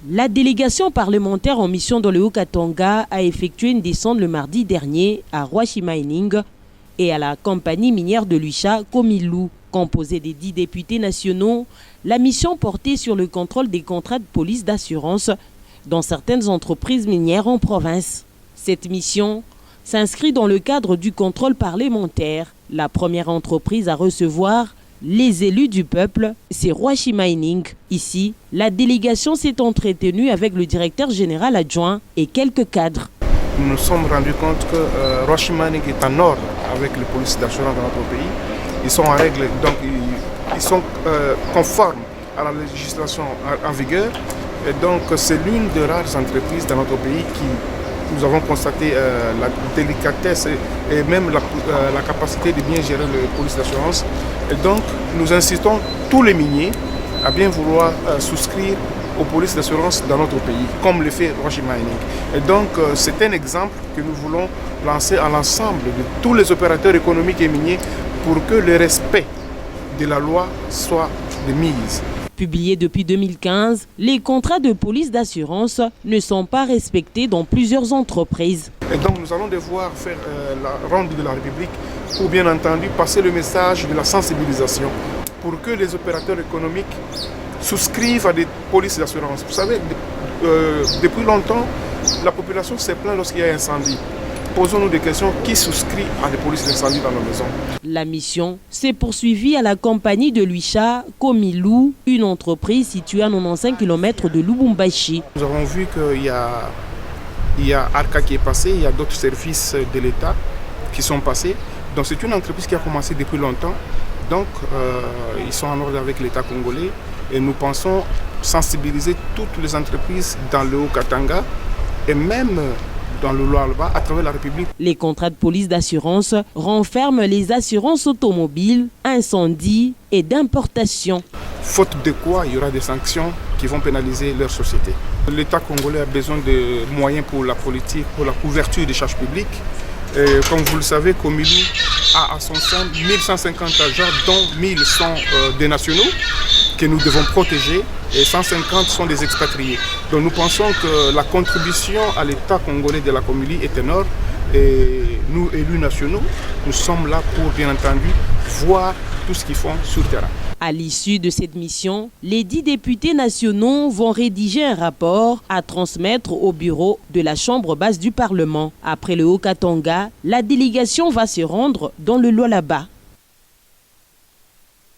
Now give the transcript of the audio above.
La délégation parlementaire en mission dans le Haut-Katanga a effectué une descente le mardi dernier à Rwashi Mining et à la compagnie minière de Luisha, Komilou. Composée des 10 députés nationaux, la mission portait sur le contrôle des contrats de police d'assurance dans certaines entreprises minières en province. Cette mission s'inscrit dans le cadre du contrôle parlementaire. La première entreprise à recevoir les élus du peuple, c'est Rwashi Mining. Ici, la délégation s'est entretenue avec le directeur général adjoint et quelques cadres. Nous nous sommes rendus compte que Rwashi Mining est en ordre avec les polices d'assurance dans notre pays. Ils sont en règle, donc ils sont conformes à la législation en vigueur. Et donc c'est l'une des rares entreprises dans notre pays qui, nous avons constaté la délicatesse et même la capacité de bien gérer les polices d'assurance. Et donc nous incitons tous les miniers à bien vouloir souscrire aux polices d'assurance dans notre pays, comme le fait Rwashi Mining. Et donc c'est un exemple que nous voulons lancer à l'ensemble de tous les opérateurs économiques et miniers pour que le respect de la loi soit de mise. Publiés depuis 2015, les contrats de police d'assurance ne sont pas respectés dans plusieurs entreprises. Et donc nous allons devoir faire la ronde de la République pour bien entendu passer le message de la sensibilisation pour que les opérateurs économiques souscrivent à des polices d'assurance. Vous savez, depuis longtemps, la population se plaint lorsqu'il y a un incendie. Posons-nous des questions, qui souscrit à des polices d'incendie dans nos maisons? La mission s'est poursuivie à la compagnie de Luisha, Komilou, une entreprise située à 95 km de Lubumbashi. Nous avons vu qu'il y a Arca qui est passé, il y a d'autres services de l'État qui sont passés. Donc c'est une entreprise qui a commencé depuis longtemps. Donc ils sont en ordre avec l'État congolais et nous pensons sensibiliser toutes les entreprises dans le Haut-Katanga et même dans le Lualaba à travers la République. Les contrats de police d'assurance renferment les assurances automobiles, incendie et d'importation. Faute de quoi, il y aura des sanctions qui vont pénaliser leur société. L'État congolais a besoin de moyens pour la politique, pour la couverture des charges publiques. Et comme vous le savez, Komilou a à son sein 1150 agents, dont 1000 sont des nationaux que nous devons protéger et 150 sont des expatriés. Donc nous pensons que la contribution à l'État congolais de la Komilou est énorme et nous, élus nationaux, nous sommes là pour bien entendu voir tout ce qu'ils font sur le terrain. À l'issue de cette mission, les 10 députés nationaux vont rédiger un rapport à transmettre au bureau de la Chambre basse du Parlement. Après le Haut-Katanga, la délégation va se rendre dans le Lualaba.